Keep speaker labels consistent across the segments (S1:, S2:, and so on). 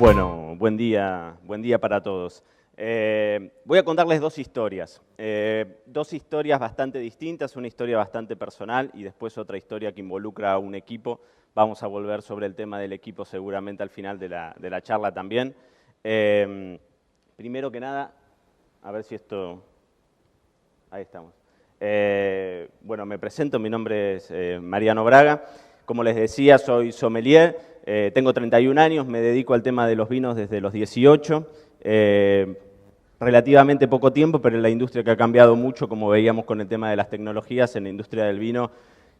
S1: Bueno, buen día para todos. Voy a contarles dos historias bastante distintas, una historia bastante personal y después otra historia que involucra a un equipo. Vamos a volver sobre el tema del equipo seguramente al final de la charla también. Primero que nada, a ver si esto... Ahí estamos. Bueno, me presento, mi nombre es Mariano Braga. Como les decía, soy sommelier, tengo 31 años, me dedico al tema de los vinos desde los 18. Relativamente poco tiempo, pero en la industria que ha cambiado mucho, como veíamos con el tema de las tecnologías, en la industria del vino,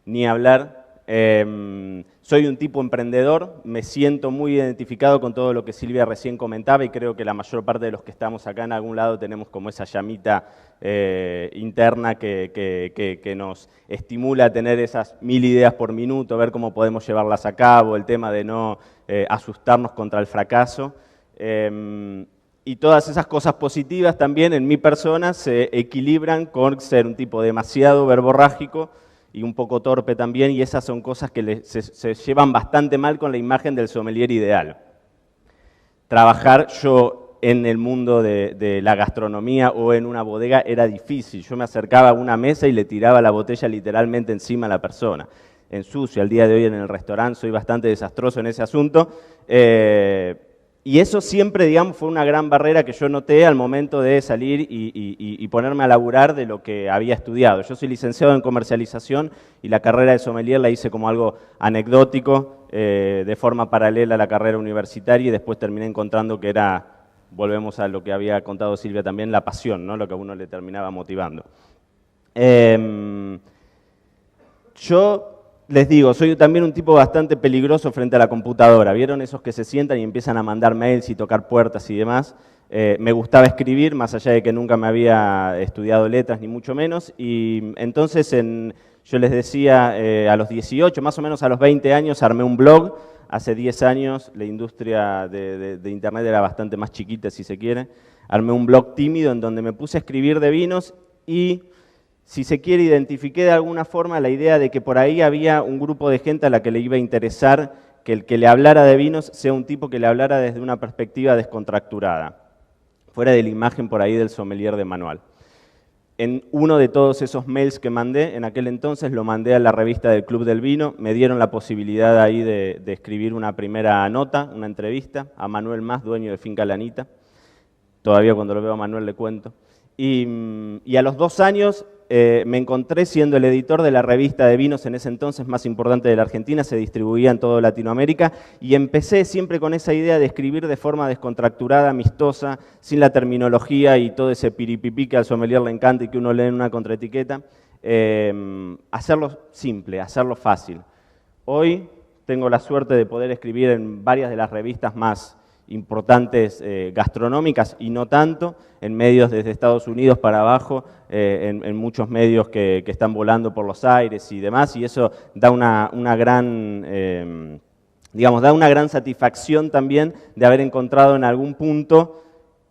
S1: ni hablar. Soy un tipo emprendedor, me siento muy identificado con todo lo que Silvia recién comentaba y creo que la mayor parte de los que estamos acá en algún lado tenemos como esa llamita interna que nos estimula a tener esas 1000 ideas por minuto, ver cómo podemos llevarlas a cabo, el tema de no asustarnos contra el fracaso. Y todas esas cosas positivas también en mi persona se equilibran con ser un tipo demasiado verborrágico y un poco torpe también, y esas son cosas que se llevan bastante mal con la imagen del sommelier ideal. Trabajar yo en el mundo de la gastronomía o en una bodega era difícil. Yo me acercaba a una mesa y le tiraba la botella literalmente encima a la persona. Ensucio, al día de hoy en el restaurante soy bastante desastroso en ese asunto. Y eso siempre, digamos, fue una gran barrera que yo noté al momento de salir y ponerme a laburar de lo que había estudiado. Yo soy licenciado en comercialización y la carrera de sommelier la hice como algo anecdótico, de forma paralela a la carrera universitaria, y después terminé encontrando que era, volvemos a lo que había contado Silvia también, la pasión, ¿no? Lo que a uno le terminaba motivando. Yo... Les digo, soy también un tipo bastante peligroso frente a la computadora. ¿Vieron esos que se sientan y empiezan a mandar mails y tocar puertas y demás? Me gustaba escribir, más allá de que nunca me había estudiado letras, ni mucho menos. Y entonces, yo les decía, a los 18, más o menos a los 20 años, armé un blog. Hace 10 años la industria de Internet era bastante más chiquita, si se quiere. Armé un blog tímido en donde me puse a escribir de vinos y... Si se quiere, identifiqué de alguna forma la idea de que por ahí había un grupo de gente a la que le iba a interesar que el que le hablara de vinos sea un tipo que le hablara desde una perspectiva descontracturada, fuera de la imagen por ahí del sommelier de manual. En uno de todos esos mails que mandé, en aquel entonces lo mandé a la revista del Club del Vino, me dieron la posibilidad ahí de escribir una primera nota, una entrevista, a Manuel Mas, dueño de Finca Lanita. Todavía cuando lo veo a Manuel le cuento. Y a los 2 años... me encontré siendo el editor de la revista de vinos en ese entonces más importante de la Argentina, se distribuía en toda Latinoamérica, y empecé siempre con esa idea de escribir de forma descontracturada, amistosa, sin la terminología y todo ese piripipí que al sommelier le encanta y que uno lee en una contraetiqueta, hacerlo simple, hacerlo fácil. Hoy tengo la suerte de poder escribir en varias de las revistas más importantes gastronómicas y no tanto, en medios desde Estados Unidos para abajo, en muchos medios que están volando por los aires y demás, y eso da una gran, digamos, da una gran satisfacción también de haber encontrado en algún punto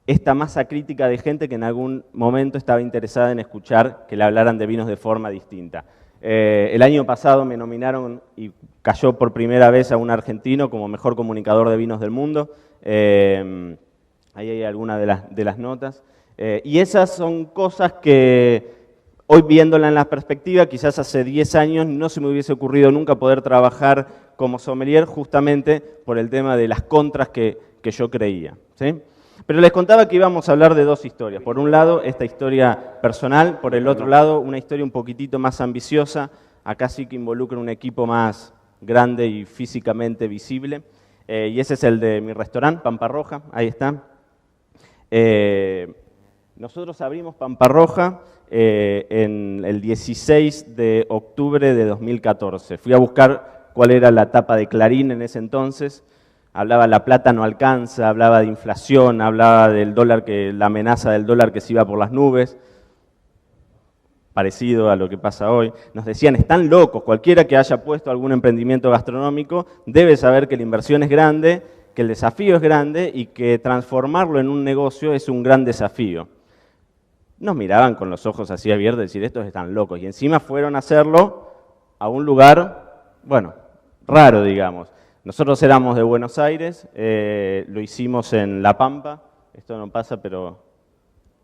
S1: esta masa crítica de gente que en algún momento estaba interesada en escuchar que le hablaran de vinos de forma distinta. El año pasado me nominaron y cayó por primera vez a un argentino como mejor comunicador de vinos del mundo. Ahí hay algunas de las notas. Y esas son cosas que hoy viéndola en la perspectiva, quizás hace 10 años no se me hubiese ocurrido nunca poder trabajar como sommelier justamente por el tema de las contras que yo creía, ¿sí? Pero les contaba que íbamos a hablar de dos historias. Por un lado, esta historia personal, por el otro lado, una historia un poquitito más ambiciosa, acá sí que involucra un equipo más grande y físicamente visible, y ese es el de mi restaurante, Pampa Roja, ahí está. Nosotros abrimos Pampa Roja en el 16 de octubre de 2014. Fui a buscar cuál era la tapa de Clarín en ese entonces. Hablaba la plata no alcanza, hablaba de inflación, hablaba del dólar, la amenaza del dólar que se iba por las nubes, parecido a lo que pasa hoy. Nos decían, están locos, cualquiera que haya puesto algún emprendimiento gastronómico debe saber que la inversión es grande, que el desafío es grande y que transformarlo en un negocio es un gran desafío. Nos miraban con los ojos así abiertos y decir, estos están locos. Y encima fueron a hacerlo a un lugar, bueno, raro, digamos. Nosotros éramos de Buenos Aires, lo hicimos en La Pampa, esto no pasa, pero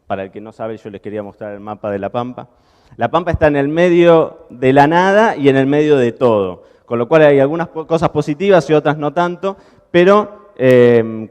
S1: para el que no sabe yo les quería mostrar el mapa de La Pampa. La Pampa está en el medio de la nada y en el medio de todo, con lo cual hay algunas cosas positivas y otras no tanto, pero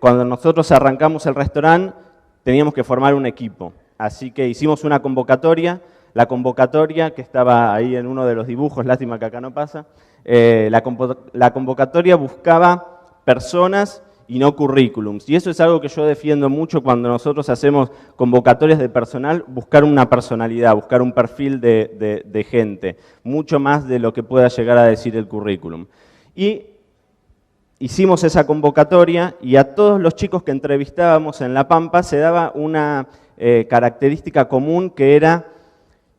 S1: cuando nosotros arrancamos el restaurante teníamos que formar un equipo, así que hicimos una convocatoria. La convocatoria, que estaba ahí en uno de los dibujos, lástima que acá no pasa, la convocatoria buscaba personas y no currículums. Y eso es algo que yo defiendo mucho cuando nosotros hacemos convocatorias de personal, buscar una personalidad, buscar un perfil de gente, mucho más de lo que pueda llegar a decir el currículum. Y hicimos esa convocatoria y a todos los chicos que entrevistábamos en La Pampa se daba una característica común que era: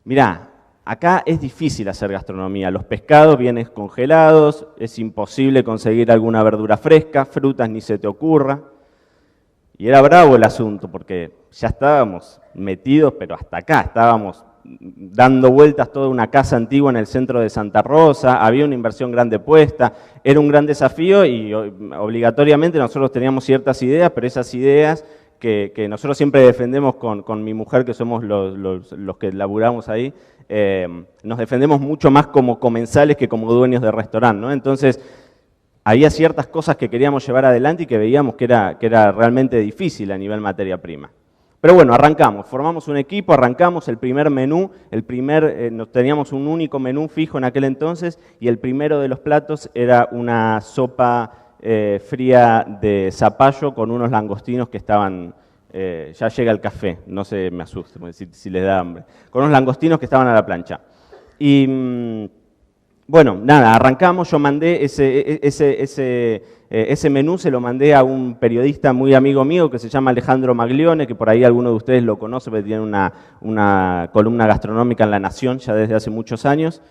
S1: mirá, acá es difícil hacer gastronomía, los pescados vienen congelados, es imposible conseguir alguna verdura fresca, frutas ni se te ocurra. Y era bravo el asunto, porque ya estábamos metidos, pero hasta acá, estábamos dando vueltas toda una casa antigua en el centro de Santa Rosa, había una inversión grande puesta, era un gran desafío y obligatoriamente nosotros teníamos ciertas ideas, pero esas ideas que nosotros siempre defendemos con mi mujer, que somos los que laburamos ahí, nos defendemos mucho más como comensales que como dueños de restaurante, ¿no? Entonces, había ciertas cosas que queríamos llevar adelante y que veíamos que era realmente difícil a nivel materia prima. Pero bueno, arrancamos, formamos un equipo, arrancamos el primer menú, teníamos un único menú fijo en aquel entonces y el primero de los platos era una sopa fría de zapallo con unos langostinos que estaban, ya llega el café, no se me asuste si les da hambre, con unos langostinos que estaban a la plancha. Y bueno, nada, arrancamos, yo mandé ese menú, se lo mandé a un periodista muy amigo mío que se llama Alejandro Maglione, que por ahí alguno de ustedes lo conoce, porque tiene una columna gastronómica en La Nación ya desde hace muchos años,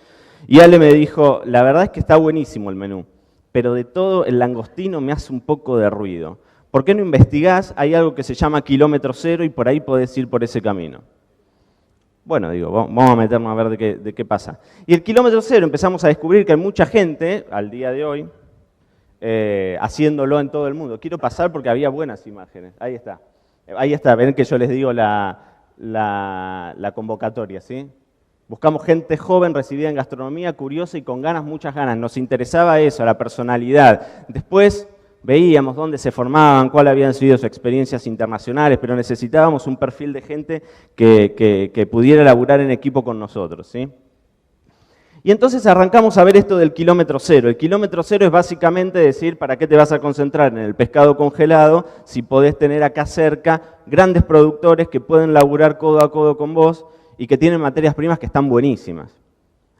S1: y él me dijo: la verdad es que está buenísimo el menú, pero de todo el langostino me hace un poco de ruido. ¿Por qué no investigás? Hay algo que se llama kilómetro cero y por ahí podés ir por ese camino. Bueno, digo, vamos a meternos a ver de qué pasa. Y el kilómetro cero empezamos a descubrir que hay mucha gente, al día de hoy, haciéndolo en todo el mundo. Quiero pasar porque había buenas imágenes. Ahí está. Ahí está, ven que yo les digo la convocatoria, ¿sí? Buscamos gente joven, recibida en gastronomía, curiosa y con ganas, muchas ganas. Nos interesaba eso, la personalidad. Después veíamos dónde se formaban, cuáles habían sido sus experiencias internacionales, pero necesitábamos un perfil de gente que pudiera laburar en equipo con nosotros, ¿sí? Y entonces arrancamos a ver esto del kilómetro cero. El kilómetro cero es básicamente decir, ¿para qué te vas a concentrar en el pescado congelado si podés tener acá cerca grandes productores que pueden laburar codo a codo con vos y que tienen materias primas que están buenísimas?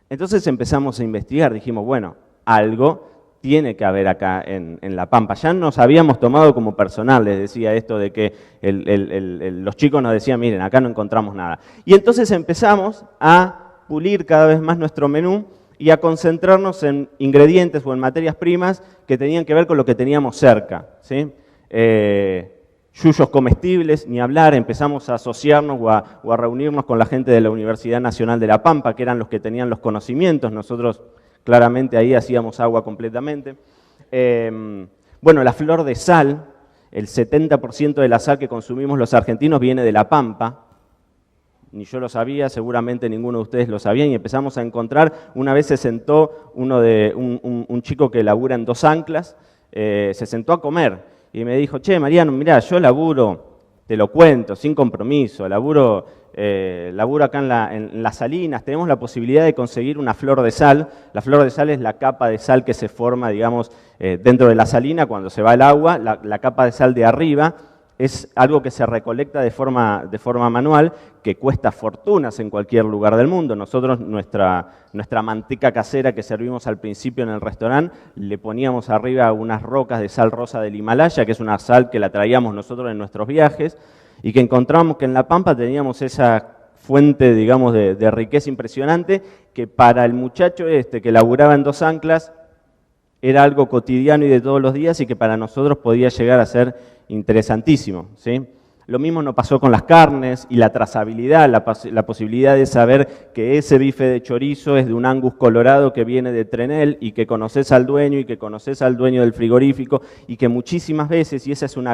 S1: Entonces empezamos a investigar, dijimos, bueno, algo tiene que haber acá en La Pampa. Ya nos habíamos tomado como personal, les decía esto de que los chicos nos decían, miren, acá no encontramos nada. Y entonces empezamos a pulir cada vez más nuestro menú y a concentrarnos en ingredientes o en materias primas que tenían que ver con lo que teníamos cerca, ¿sí? Yuyos comestibles, ni hablar, empezamos a asociarnos o a reunirnos con la gente de la Universidad Nacional de La Pampa, que eran los que tenían los conocimientos, nosotros claramente ahí hacíamos agua completamente. Bueno, la flor de sal, el 70% de la sal que consumimos los argentinos viene de La Pampa. Ni yo lo sabía, seguramente ninguno de ustedes lo sabía, y empezamos a encontrar, una vez se sentó un chico que labura en Dos Anclas, se sentó a comer y me dijo, che, Mariano, mirá, yo laburo, te lo cuento, sin compromiso, laburo acá en Las Salinas, tenemos la posibilidad de conseguir una flor de sal. La flor de sal es la capa de sal que se forma, digamos, dentro de la salina cuando se va el agua, la capa de sal de arriba. Es algo que se recolecta de forma manual, que cuesta fortunas en cualquier lugar del mundo. Nosotros, nuestra manteca casera que servimos al principio en el restaurante, le poníamos arriba unas rocas de sal rosa del Himalaya, que es una sal que la traíamos nosotros en nuestros viajes, y que encontramos que en La Pampa teníamos esa fuente, digamos, de riqueza impresionante, que para el muchacho que laburaba en Dos Anclas era algo cotidiano y de todos los días, y que para nosotros podía llegar a ser interesantísimo, ¿sí? Lo mismo no pasó con las carnes y la trazabilidad, la posibilidad de saber que ese bife de chorizo es de un Angus colorado que viene de Trenel y que conoces al dueño y que conoces al dueño del frigorífico y que muchísimas veces, y ese es un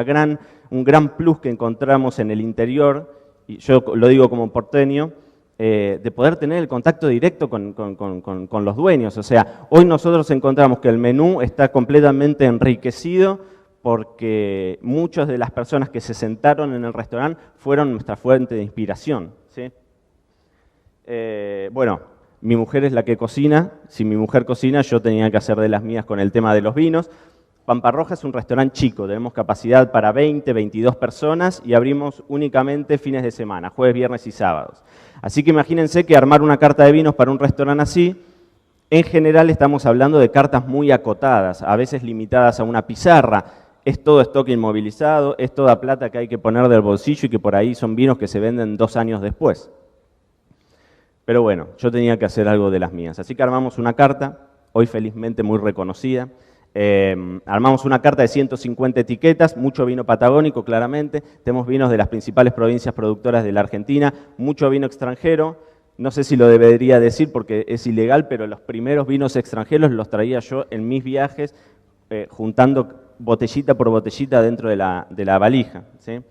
S1: gran plus que encontramos en el interior, y yo lo digo como porteño, de poder tener el contacto directo con los dueños. O sea, hoy nosotros encontramos que el menú está completamente enriquecido porque muchas de las personas que se sentaron en el restaurante fueron nuestra fuente de inspiración, ¿sí? Bueno, mi mujer es la que cocina. Si mi mujer cocina, yo tenía que hacer de las mías con el tema de los vinos. Pampa Roja es un restaurante chico, tenemos capacidad para 20, 22 personas y abrimos únicamente fines de semana, jueves, viernes y sábados. Así que imagínense que armar una carta de vinos para un restaurante así, en general estamos hablando de cartas muy acotadas, a veces limitadas a una pizarra. Es todo stock inmovilizado, es toda plata que hay que poner del bolsillo y que por ahí son vinos que se venden 2 años después. Pero bueno, yo tenía que hacer algo de las mías. Así que armamos una carta, hoy felizmente muy reconocida. Armamos una carta de 150 etiquetas, mucho vino patagónico claramente. Tenemos vinos de las principales provincias productoras de la Argentina, mucho vino extranjero. No sé si lo debería decir porque es ilegal, pero los primeros vinos extranjeros los traía yo en mis viajes, juntando botellita por botellita dentro de la valija, ¿sí?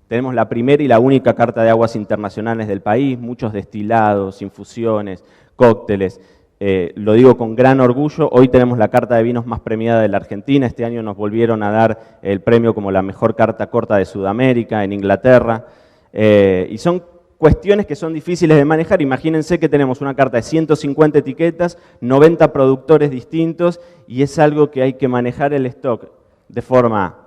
S1: Tenemos la primera y la única carta de aguas internacionales del país, muchos destilados, infusiones, cócteles. Lo digo con gran orgullo, hoy tenemos la carta de vinos más premiada de la Argentina. Este año nos volvieron a dar el premio como la mejor carta corta de Sudamérica, en Inglaterra. Y son cuestiones que son difíciles de manejar. Imagínense que tenemos una carta de 150 etiquetas, 90 productores distintos, y es algo que hay que manejar el stock de forma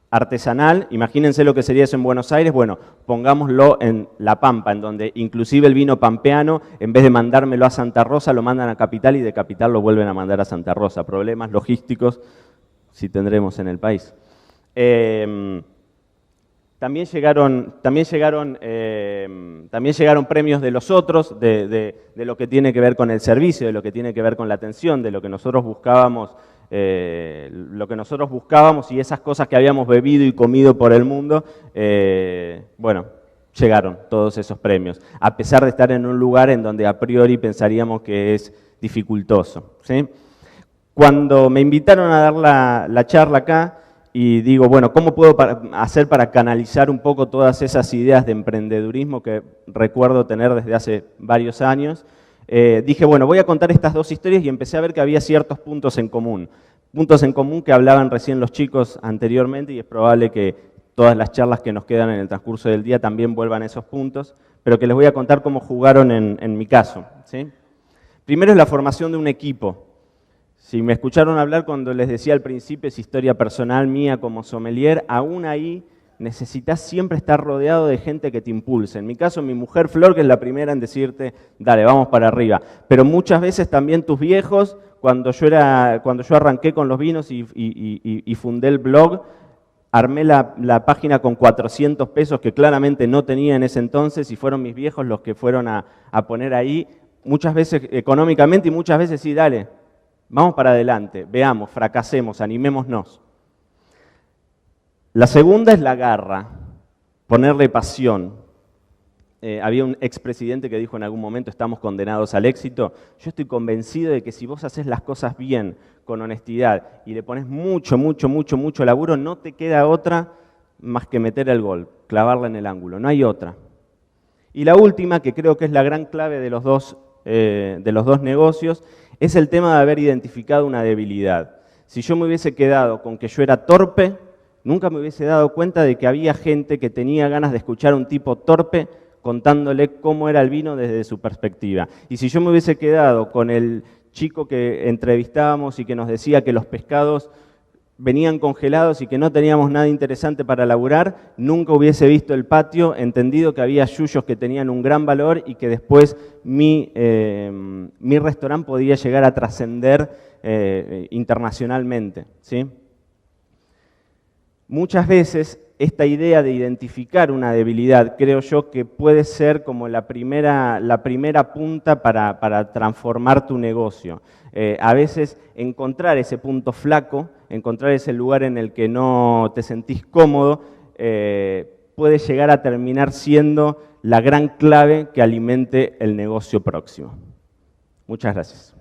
S1: artesanal. Imagínense lo que sería eso en Buenos Aires. Bueno, pongámoslo en La Pampa, en donde inclusive el vino pampeano, en vez de mandármelo a Santa Rosa, lo mandan a Capital y de Capital lo vuelven a mandar a Santa Rosa. Problemas logísticos sí tendremos en el país. También llegaron premios de los otros, de lo que tiene que ver con el servicio, de lo que tiene que ver con la atención, de lo que nosotros buscábamos. Y esas cosas que habíamos bebido y comido por el mundo, bueno, llegaron todos esos premios, a pesar de estar en un lugar en donde a priori pensaríamos que es dificultoso, ¿sí? Cuando me invitaron a dar la charla acá, y digo, bueno, ¿cómo puedo hacer para canalizar un poco todas esas ideas de emprendedurismo que recuerdo tener desde hace varios años? Dije, bueno, voy a contar estas dos historias y empecé a ver que había ciertos puntos en común que hablaban recién los chicos anteriormente y es probable que todas las charlas que nos quedan en el transcurso del día también vuelvan a esos puntos, pero que les voy a contar cómo jugaron en mi caso, ¿sí? Primero es la formación de un equipo. Si me escucharon hablar cuando les decía al principio es historia personal mía como sommelier, aún ahí necesitas siempre estar rodeado de gente que te impulse. En mi caso, mi mujer Flor, que es la primera en decirte, dale, vamos para arriba. Pero muchas veces también tus viejos, cuando yo arranqué con los vinos y fundé el blog, armé la página con 400 pesos que claramente no tenía en ese entonces y fueron mis viejos los que fueron a poner ahí, muchas veces económicamente y muchas veces sí, dale, vamos para adelante, veamos, fracasemos, animémonos. La segunda es la garra, ponerle pasión. Había un expresidente que dijo en algún momento, estamos condenados al éxito. Yo estoy convencido de que si vos haces las cosas bien, con honestidad, y le pones mucho laburo, no te queda otra más que meter el gol, clavarla en el ángulo, no hay otra. Y la última, que creo que es la gran clave de los dos negocios, es el tema de haber identificado una debilidad. Si yo me hubiese quedado con que yo era torpe, nunca me hubiese dado cuenta de que había gente que tenía ganas de escuchar a un tipo torpe contándole cómo era el vino desde su perspectiva. Y si yo me hubiese quedado con el chico que entrevistábamos y que nos decía que los pescados venían congelados y que no teníamos nada interesante para laburar, nunca hubiese visto el patio, entendido que había yuyos que tenían un gran valor y que después mi restaurante podía llegar a trascender internacionalmente, ¿sí? Muchas veces esta idea de identificar una debilidad, creo yo que puede ser como la primera punta para transformar tu negocio. A veces encontrar ese punto flaco, encontrar ese lugar en el que no te sentís cómodo, puede llegar a terminar siendo la gran clave que alimente el negocio próximo. Muchas gracias.